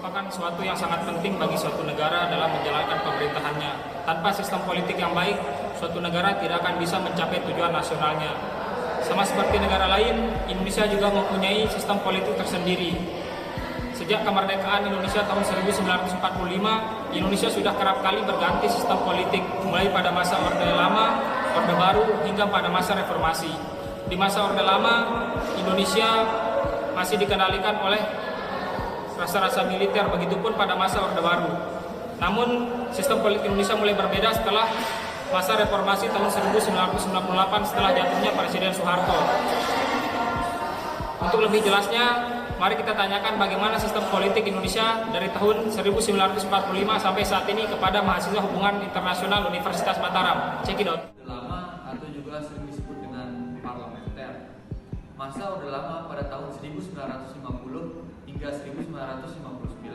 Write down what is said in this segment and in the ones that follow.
merupakan suatu yang sangat penting bagi suatu negara dalam menjalankan pemerintahannya. Tanpa sistem politik yang baik, suatu negara tidak akan bisa mencapai tujuan nasionalnya. Sama seperti negara lain, Indonesia juga mempunyai sistem politik tersendiri. Sejak kemerdekaan Indonesia tahun 1945, Indonesia sudah kerap kali berganti sistem politik, mulai pada masa Orde Lama, Orde Baru, hingga pada masa Reformasi. Di masa Orde Lama, Indonesia masih dikendalikan oleh rasa-rasa militer, begitupun pada masa Orde Baru. Namun, sistem politik Indonesia mulai berbeda setelah masa Reformasi tahun 1998 setelah jatuhnya Presiden Soeharto. Untuk lebih jelasnya, mari kita tanyakan bagaimana sistem politik Indonesia dari tahun 1945 sampai saat ini kepada mahasiswa Hubungan Internasional Universitas Mataram. Check it out. Lama atau juga sering disebut dengan parlementer. Masa Orde Lama pada tahun 1950 hingga 1959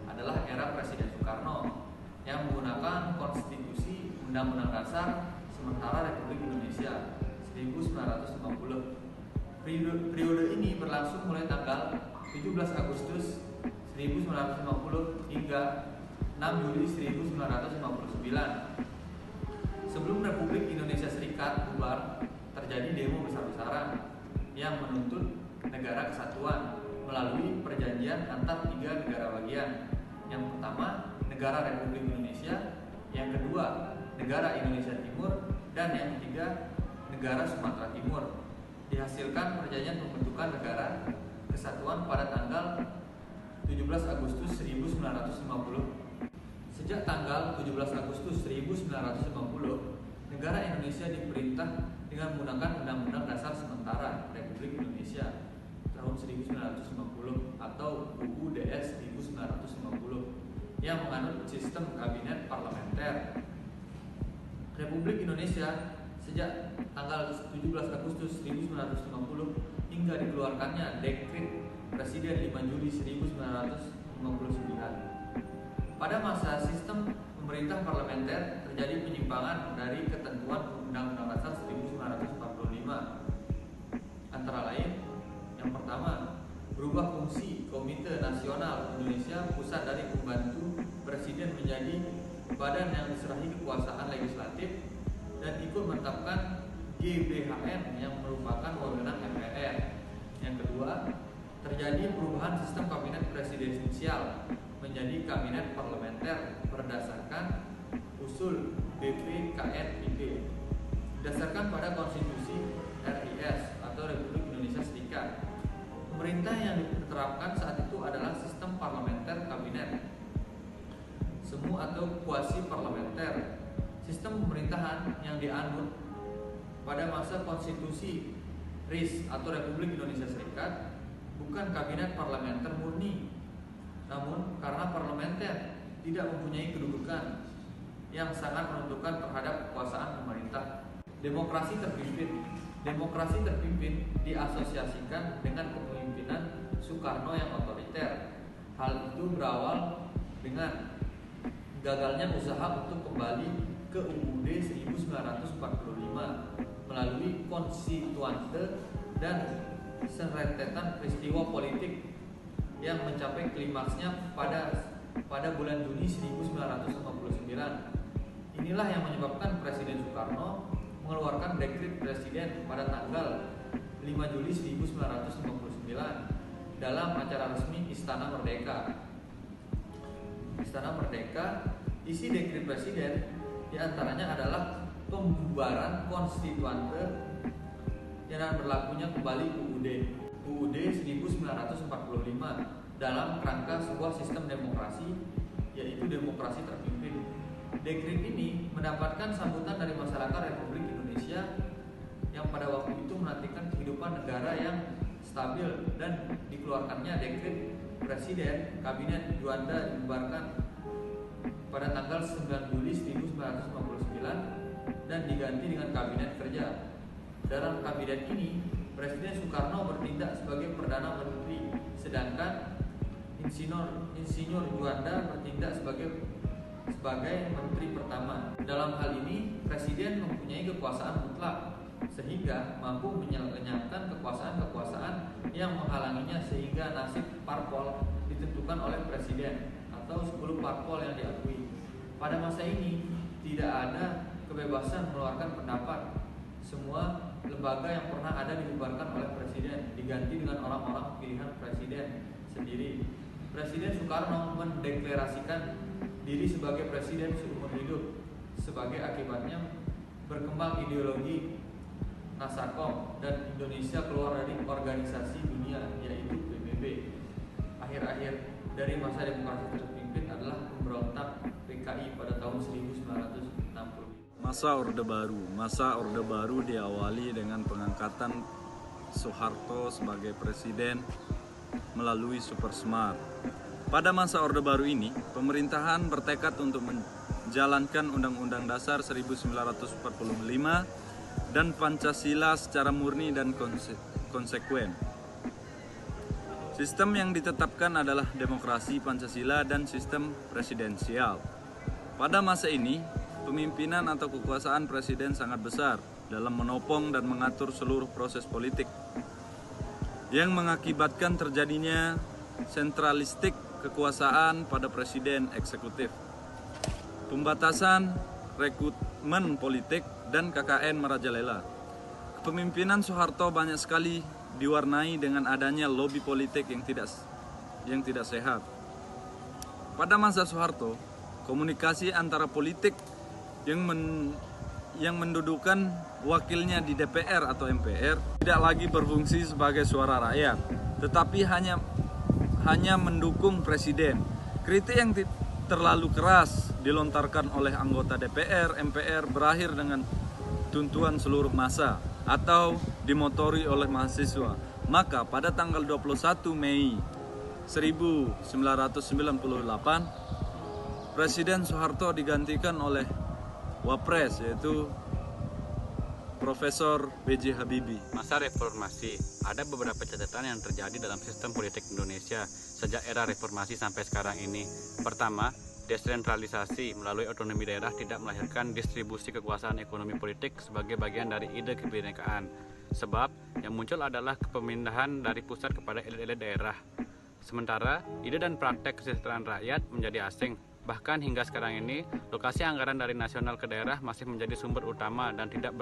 adalah era Presiden Soekarno yang menggunakan konstitusi Undang-Undang Dasar sementara Republik Indonesia 1950. Periode ini berlangsung mulai tanggal 17 Agustus 1950 hingga 6 Juli 1959. Sebelum Republik Indonesia Serikat bubar, terjadi demo besar-besaran yang menuntut negara kesatuan melalui perjanjian antar 3 negara bagian. Yang pertama, negara Republik Indonesia, yang kedua, negara Indonesia Timur, dan yang ketiga, negara Sumatera Timur. Dihasilkan perjanjian pembentukan negara kesatuan pada tanggal 17 Agustus 1950. Sejak tanggal 17 Agustus 1950, negara Indonesia diperintah dengan menggunakan Undang-Undang Dasar Sementara Republik Indonesia tahun 1950 atau UUD 1950 yang menganut sistem kabinet parlementer. Republik Indonesia sejak tanggal 17 Agustus 1950 hingga dikeluarkannya Dekret Presiden 5 Juli 1959. Pada masa sistem pemerintah parlementer terjadi penyimpangan dari ketentuan Undang-Undang Dasar 1945. Antara lain, yang pertama, berubah fungsi Komite Nasional Indonesia Pusat dari pembantu Presiden menjadi badan yang diserahi kekuasaan legislatif dan ikut menetapkan GBHN yang merupakan wewenang MPR. Yang kedua, terjadi perubahan sistem kabinet presidensial menjadi kabinet parlementer berdasarkan usul BPKNIP berdasarkan pada konstitusi RIS atau Republik Indonesia Serikat. Pemerintah yang diterapkan saat itu adalah sistem parlementer kabinet semu atau kuasi parlementer. Sistem pemerintahan yang dianut pada masa konstitusi RIS atau Republik Indonesia Serikat bukan kabinet parlementer murni, namun karena parlementer tidak mempunyai kedudukan yang sangat menentukan terhadap kekuasaan pemerintah. Demokrasi terpimpin diasosiasikan dengan kepemimpinan Soekarno yang otoriter. Hal itu berawal dengan gagalnya usaha untuk kembali ke UUD 1945 melalui konstituante dan serentetan peristiwa politik yang mencapai klimaksnya pada bulan Juni 1959. Inilah yang menyebabkan Presiden Soekarno mengeluarkan dekret presiden pada tanggal 5 Juli 1959 dalam acara resmi Istana Merdeka. Istana Merdeka, isi dekret presiden diantaranya adalah pembubaran konstituante dan berlakunya kembali UUD 1945 dalam rangka sebuah sistem demokrasi, yaitu demokrasi terpimpin. Dekret ini mendapatkan sambutan dari masyarakat Republik Indonesia yang pada waktu itu menantikan kehidupan negara yang stabil, dan dikeluarkannya dekret presiden kabinet Juanda dibubarkan pada tanggal 9 Juli 1959 dan diganti dengan kabinet kerja. Dalam kabinet ini, Presiden Soekarno bertindak sebagai Perdana Menteri, sedangkan Insinyur Juanda bertindak sebagai Menteri Pertama. Dalam hal ini, Presiden mempunyai kekuasaan mutlak sehingga mampu menyelenyapkan kekuasaan-kekuasaan yang menghalanginya, sehingga nasib parpol ditentukan ditentukan oleh presiden atau 10 parpol yang diakui. Pada masa ini tidak ada kebebasan mengeluarkan pendapat. Semua lembaga yang pernah ada dibubarkan oleh presiden diganti dengan orang-orang pilihan presiden sendiri. Presiden Soekarno mendeklarasikan diri sebagai presiden seumur hidup. Sebagai akibatnya berkembang ideologi Nasakom dan Indonesia keluar dari organisasi dunia yaitu PBB. Akhir-akhir dari masa demokrasi terpimpin adalah pemberontak PKI pada tahun 1960. Masa Orde Baru diawali dengan pengangkatan Soeharto sebagai presiden melalui Super Smart. Pada masa Orde Baru ini, pemerintahan bertekad untuk menjalankan Undang-Undang Dasar 1945 dan Pancasila secara murni dan konsekuen. Sistem yang ditetapkan adalah demokrasi Pancasila dan sistem presidensial. Pada masa ini, pemimpinan atau kekuasaan presiden sangat besar dalam menopang dan mengatur seluruh proses politik yang mengakibatkan terjadinya sentralistik kekuasaan pada presiden eksekutif, pembatasan rekrutmen politik, dan KKN merajalela. Kepemimpinan Soeharto banyak sekali diwarnai dengan adanya lobby politik yang tidak sehat. Pada masa Soeharto, komunikasi antara politik yang mendudukan wakilnya di DPR atau MPR tidak lagi berfungsi sebagai suara rakyat, tetapi hanya mendukung presiden. Kritik yang terlalu keras dilontarkan oleh anggota DPR, MPR berakhir dengan tuntutan seluruh massa atau dimotori oleh mahasiswa. Maka pada tanggal 21 Mei 1998, Presiden Soeharto digantikan oleh Wapres, yaitu Profesor B.J. Habibie. Masa reformasi, ada beberapa catatan yang terjadi dalam sistem politik Indonesia sejak era reformasi sampai sekarang ini. Pertama, desentralisasi melalui otonomi daerah tidak melahirkan distribusi kekuasaan ekonomi politik sebagai bagian dari ide kebinekaan. Sebab yang muncul adalah pemindahan dari pusat kepada elit-elit daerah. Sementara ide dan praktek kesejahteraan rakyat menjadi asing. Bahkan hingga sekarang ini, lokasi anggaran dari nasional ke daerah masih menjadi sumber utama dan tidak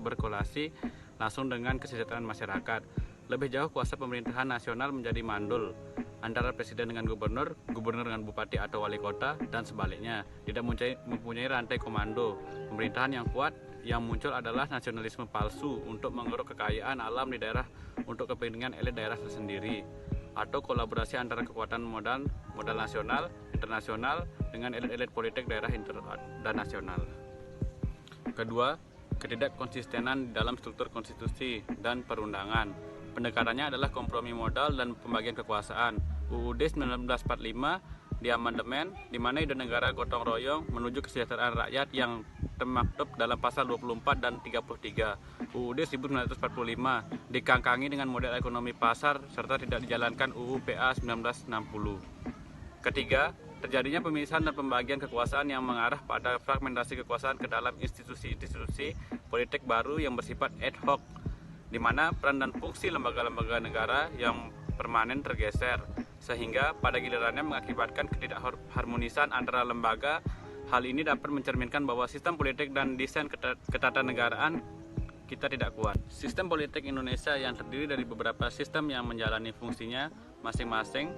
berkorelasi langsung dengan kesejahteraan masyarakat. Lebih jauh, kuasa pemerintahan nasional menjadi mandul antara presiden dengan gubernur, gubernur dengan bupati atau wali kota, dan sebaliknya. Tidak mempunyai rantai komando. Pemerintahan yang kuat yang muncul adalah nasionalisme palsu untuk mengeruk kekayaan alam di daerah untuk kepentingan elit daerah tersendiri, atau kolaborasi antara kekuatan modal nasional, internasional dengan elit-elit politik daerah dan nasional. Kedua, ketidakkonsistenan dalam struktur konstitusi dan perundangan. Pendekatannya adalah kompromi modal dan pembagian kekuasaan. UUD 1945 diamandemen di mana ide negara gotong royong menuju kesejahteraan rakyat yang termaktub dalam pasal 24 dan 33. UUD 1945 dikangkangi dengan model ekonomi pasar serta tidak dijalankan UU PA 1960. Ketiga, terjadinya pemisahan dan pembagian kekuasaan yang mengarah pada fragmentasi kekuasaan ke dalam institusi-institusi politik baru yang bersifat ad hoc, di mana peran dan fungsi lembaga-lembaga negara yang permanen tergeser, sehingga pada gilirannya mengakibatkan ketidakharmonisan antara lembaga. Hal ini dapat mencerminkan bahwa sistem politik dan desain ketatanegaraan kita tidak kuat. Sistem politik Indonesia yang terdiri dari beberapa sistem yang menjalani fungsinya masing-masing,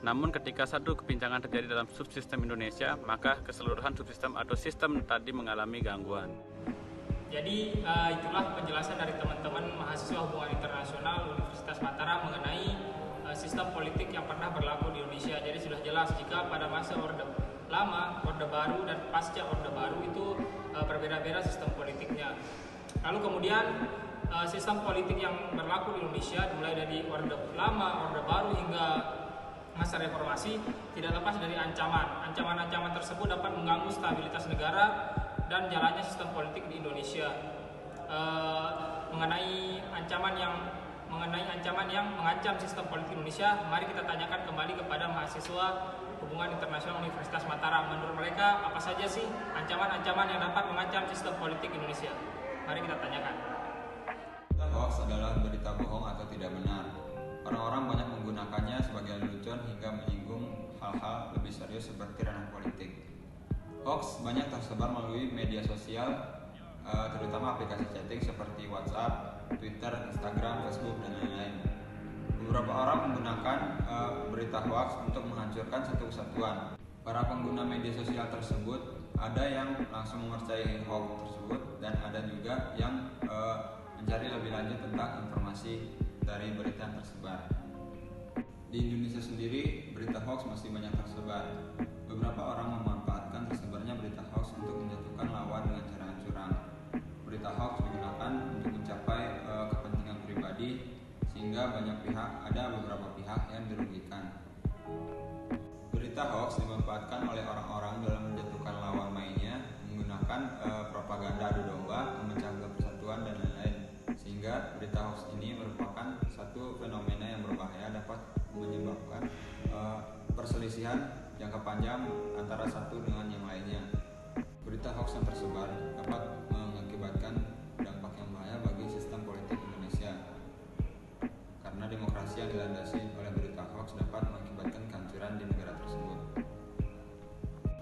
namun ketika satu kepincangan terjadi dalam subsistem Indonesia, maka keseluruhan subsistem atau sistem tadi mengalami gangguan. Jadi itulah penjelasan dari teman-teman mahasiswa hubungan internasional Universitas Mataram mengenai sistem politik yang pernah berlaku di Indonesia. Jadi sudah jelas jika pada masa Orde Lama, Orde Baru, dan pasca Orde Baru itu berbeda-beda sistem politiknya. Lalu kemudian sistem politik yang berlaku di Indonesia mulai dari Orde Lama, Orde Baru hingga masa reformasi tidak lepas dari ancaman. Ancaman-ancaman tersebut dapat mengganggu stabilitas negara dan jalannya sistem politik di Indonesia. Mengenai ancaman yang mengancam sistem politik Indonesia, mari kita tanyakan kembali kepada mahasiswa hubungan internasional Universitas Mataram. Menurut mereka apa saja sih ancaman-ancaman yang dapat mengancam sistem politik Indonesia? Mari kita tanyakan. Hoax adalah berita bohong atau tidak benar. orang-orang banyak menggunakannya sebagai lelucon hingga menyinggung hal-hal lebih serius seperti ranah politik. Hoax banyak tersebar melalui media sosial, terutama aplikasi chatting seperti WhatsApp, Twitter, Instagram, Facebook, dan lain-lain. Beberapa orang menggunakan berita hoax untuk menghancurkan satu kesatuan. Para pengguna media sosial tersebut ada yang langsung mempercayai hoax tersebut dan ada juga yang mencari lebih lanjut tentang informasi dari berita yang tersebar. Di Indonesia sendiri, berita hoax masih banyak tersebar. Beberapa orang memanfaatkan tersebarnya berita hoax untuk menjatuhkan lawan dengan cara curang. Berita hoax digunakan untuk mencapai kepentingan pribadi, sehingga ada beberapa pihak yang dirugikan. Berita hoax dimanfaatkan oleh orang-orang dalam menjatuhkan lawan mainnya menggunakan propaganda adu domba, memecah belah persatuan, dan lain-lain. Sehingga berita hoax ini merupakan satu fenomena yang berbahaya, dapat menyebabkan perselisihan jangka panjang antara satu dengan yang lainnya. Berita hoax yang tersebar dapat mengakibatkan dampak yang bahaya bagi sistem politik Indonesia, karena demokrasi yang dilandasi oleh berita hoax dapat mengakibatkan kehancuran di negara tersebut.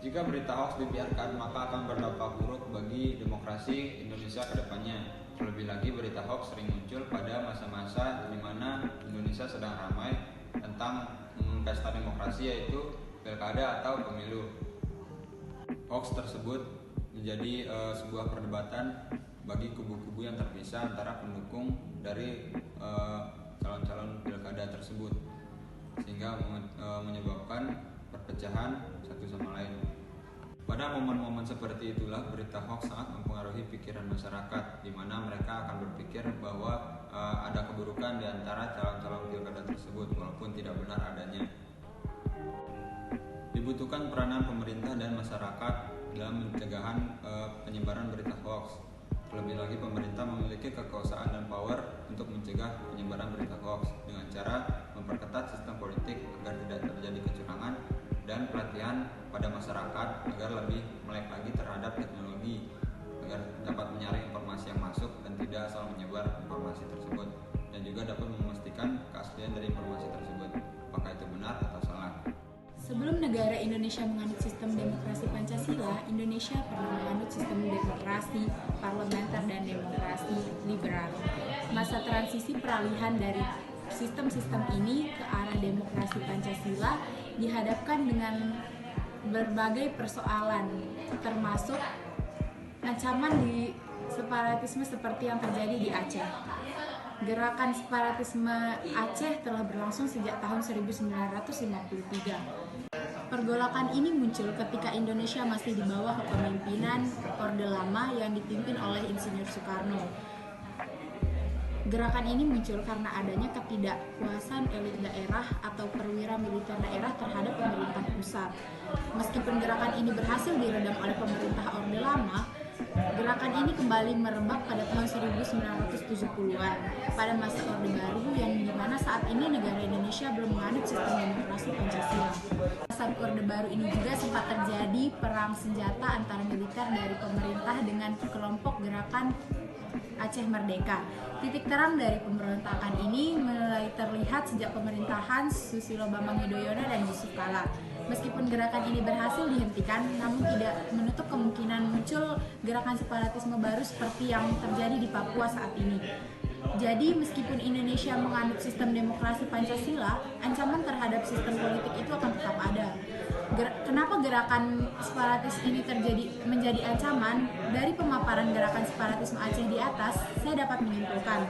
Jika berita hoax dibiarkan, maka akan berdampak buruk bagi demokrasi Indonesia ke depannya. Terlebih lagi, berita hoax sering muncul pada masa-masa di mana Indonesia sedang ramai tentang pesta demokrasi, yaitu pilkada atau pemilu. Hoax tersebut menjadi sebuah perdebatan bagi kubu-kubu yang terpisah antara pendukung dari calon-calon pilkada tersebut, sehingga menyebabkan perpecahan satu sama lain. Pada momen-momen seperti itulah berita hoax sangat mempengaruhi pikiran masyarakat, di mana mereka akan berpikir bahwa ada keburukan di antara calon-calon pilkada tersebut, walaupun tidak benar adanya. Dibutuhkan peranan pemerintah dan masyarakat dalam pencegahan penyebaran berita hoax. Terlebih lagi, pemerintah memiliki kekuasaan dan power untuk mencegah penyebaran berita hoax dengan cara memperketat sistem politik agar tidak terjadi kecurangan dan pelatihan pada masyarakat agar lebih melek lagi terhadap teknologi, agar dapat menyaring informasi yang masuk dan tidak asal menyebar informasi tersebut, dan juga dapat memastikan keaslian dari informasi tersebut, apakah itu benar atau salah. Sebelum negara Indonesia menganut sistem demokrasi Pancasila, Indonesia pernah menganut sistem demokrasi parlementer dan demokrasi liberal. Masa transisi peralihan dari sistem-sistem ini ke arah demokrasi Pancasila dihadapkan dengan berbagai persoalan, termasuk ancaman di separatisme seperti yang terjadi di Aceh. Gerakan separatisme Aceh telah berlangsung sejak tahun 1953. Pergolakan ini muncul ketika Indonesia masih di bawah kepemimpinan Orde Lama yang dipimpin oleh Insinyur Soekarno. Gerakan ini muncul karena adanya ketidakpuasan elit daerah atau perwira militer daerah terhadap pemerintah pusat. Meskipun gerakan ini berhasil diredam oleh pemerintah Orde Lama, gerakan ini kembali merebak pada tahun 1970-an pada masa Orde Baru, yang dimana saat ini negara Indonesia belum menganut sistem demokrasi Pancasila. Saat Orde Baru ini juga sempat terjadi perang senjata antara militer dari pemerintah dengan kelompok gerakan Aceh Merdeka. Titik terang dari pemberontakan ini mulai terlihat sejak pemerintahan Susilo Bambang Yudhoyono dan Yusuf Kala. Meskipun gerakan ini berhasil dihentikan, namun tidak menutup kemungkinan muncul gerakan separatisme baru seperti yang terjadi di Papua saat ini. Jadi, meskipun Indonesia menganut sistem demokrasi Pancasila, ancaman terhadap sistem politik itu akan tetap ada. Kenapa gerakan separatis ini menjadi ancaman? Dari pemaparan gerakan separatisme Aceh di atas, saya dapat menyimpulkan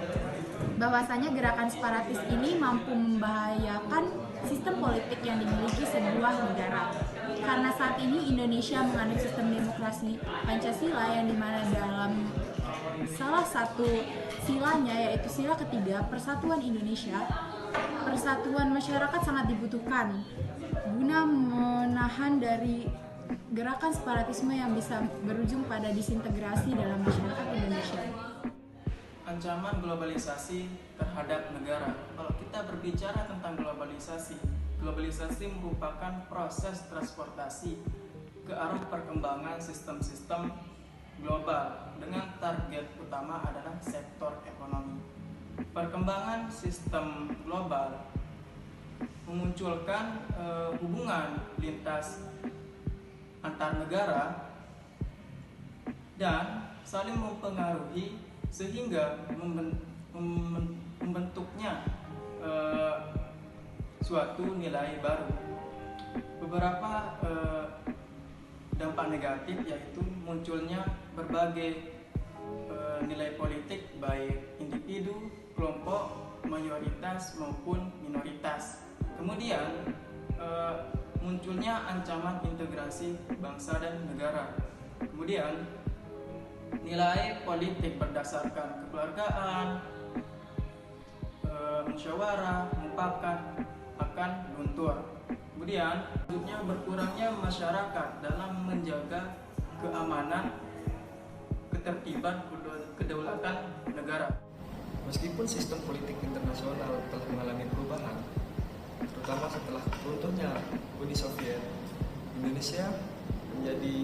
bahwasanya gerakan separatis ini mampu membahayakan sistem politik yang dimiliki sebuah negara. Karena saat ini Indonesia menganut sistem demokrasi Pancasila, yang dimana dalam salah satu silanya, yaitu sila ketiga, persatuan Indonesia, persatuan masyarakat sangat dibutuhkan guna menahan dari gerakan separatisme yang bisa berujung pada disintegrasi dalam masyarakat Indonesia. Ancaman globalisasi terhadap negara. Kalau kita berbicara tentang globalisasi merupakan proses transportasi ke arah perkembangan sistem-sistem global dengan target utama adalah sektor ekonomi. perkembangan sistem global memunculkan hubungan lintas antar negara dan saling mempengaruhi sehingga membentuknya suatu nilai baru. Beberapa dampak negatif yaitu munculnya berbagai nilai politik baik individu, kelompok, mayoritas maupun minoritas. Kemudian munculnya ancaman integrasi bangsa dan negara. Kemudian nilai politik berdasarkan kekeluargaan, musyawarah, mufakat akan luntur. Kemudian berkurangnya masyarakat dalam menjaga keamanan, ketertiban, kedaulatan negara. Meskipun sistem politik internasional telah mengalami perubahan, terutama setelah runtuhnya Uni Soviet, Indonesia menjadi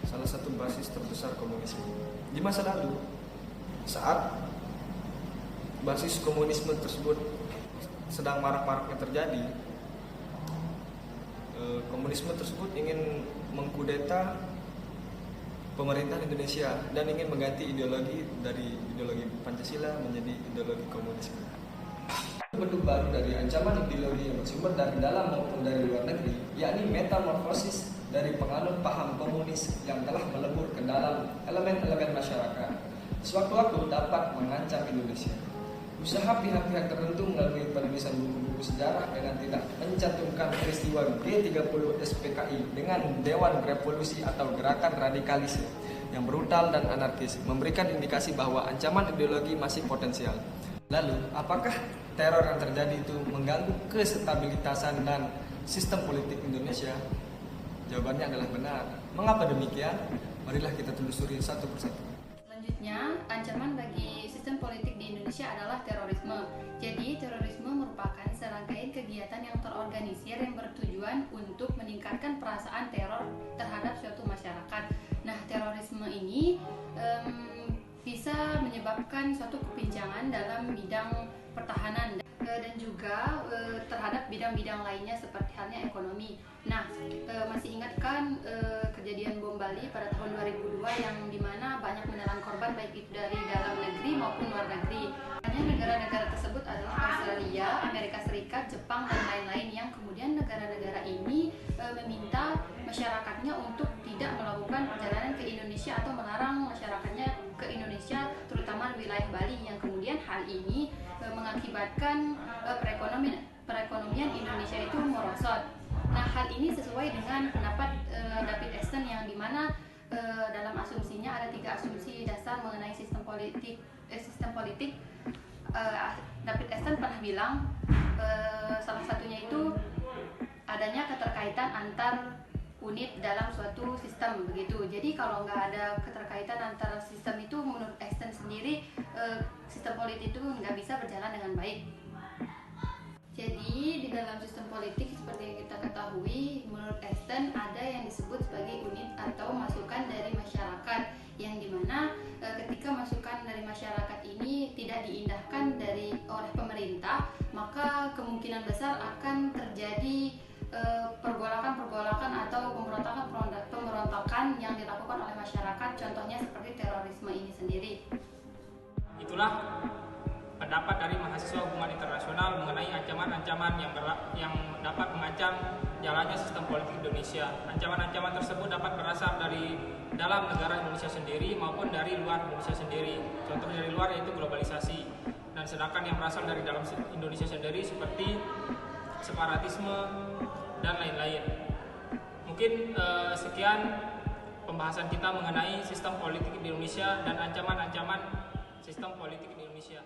salah satu basis terbesar komunisme. Di masa lalu, saat basis komunisme tersebut sedang marak-maraknya terjadi, komunisme tersebut ingin mengkudeta pemerintahan Indonesia dan ingin mengganti ideologi dari ideologi Pancasila menjadi ideologi komunisme. Bentuk baru dari ancaman ideologi yang bersumber dari dalam maupun dari luar negeri, yakni metamorfosis dari penganut paham komunis yang telah melebur ke dalam elemen-elemen masyarakat, sewaktu-waktu dapat mengancam Indonesia. Usaha pihak-pihak tertentu melalui penulisan buku-buku sejarah dengan tidak mencantumkan peristiwa G30 SPKI dengan Dewan Revolusi atau gerakan radikalisme yang brutal dan anarkis memberikan indikasi bahwa ancaman ideologi masih potensial. Lalu, apakah teror yang terjadi itu mengganggu kestabilitasan dan sistem politik Indonesia? Jawabannya adalah benar. Mengapa demikian? Marilah kita telusuri satu persatu. Selanjutnya, ancaman bagi sistem politik di Indonesia adalah terorisme. Jadi, terorisme merupakan serangkaian kegiatan yang terorganisir yang bertujuan untuk meningkatkan perasaan teror terhadap suatu masyarakat. Nah, terorisme ini bisa menyebabkan suatu kepincangan dalam bidang pertahanan dan juga terhadap bidang-bidang lainnya seperti halnya ekonomi. Nah, masih ingatkan kejadian bom Bali pada tahun 2002 yang dimana banyak menelan korban baik itu dari dalam negeri maupun luar negeri. Hanya negara-negara tersebut adalah Australia, Amerika Serikat, Jepang, dan lain-lain yang kemudian negara-negara ini meminta masyarakatnya untuk tidak melakukan perjalanan ke Indonesia atau melarang masyarakatnya ke Indonesia, terutama wilayah Bali, yang kemudian hal ini mengakibatkan perekonomian Indonesia itu merosot. Nah, hal ini sesuai dengan pendapat David Easton yang dimana dalam asumsinya ada 3 asumsi dasar mengenai sistem politik. David Easton pernah bilang salah satunya itu adanya keterkaitan antar unit dalam suatu sistem begitu. Jadi kalau nggak ada keterkaitan antara sistem itu, menurut Easton sendiri sistem politik itu nggak bisa berjalan dengan baik. Jadi di dalam sistem politik seperti yang kita ketahui, menurut Easton ada yang disebut sebagai unit atau masukan dari masyarakat, yang dimana ketika masukan dari masyarakat ini tidak diindahkan oleh pemerintah, maka kemungkinan besar akan terjadi pergolakan atau pemberontakan yang dilakukan oleh masyarakat, contohnya seperti terorisme ini sendiri. Itulah pendapat dari mahasiswa hubungan internasional mengenai ancaman-ancaman yang dapat mengancam jalannya sistem politik Indonesia. Ancaman-ancaman tersebut dapat berasal dari dalam negara Indonesia sendiri maupun dari luar Indonesia sendiri. Contoh dari luar yaitu globalisasi. Dan sedangkan yang berasal dari dalam Indonesia sendiri seperti separatisme dan lain-lain. Mungkin sekian pembahasan kita mengenai sistem politik di Indonesia dan ancaman-ancaman sistem politik di Indonesia.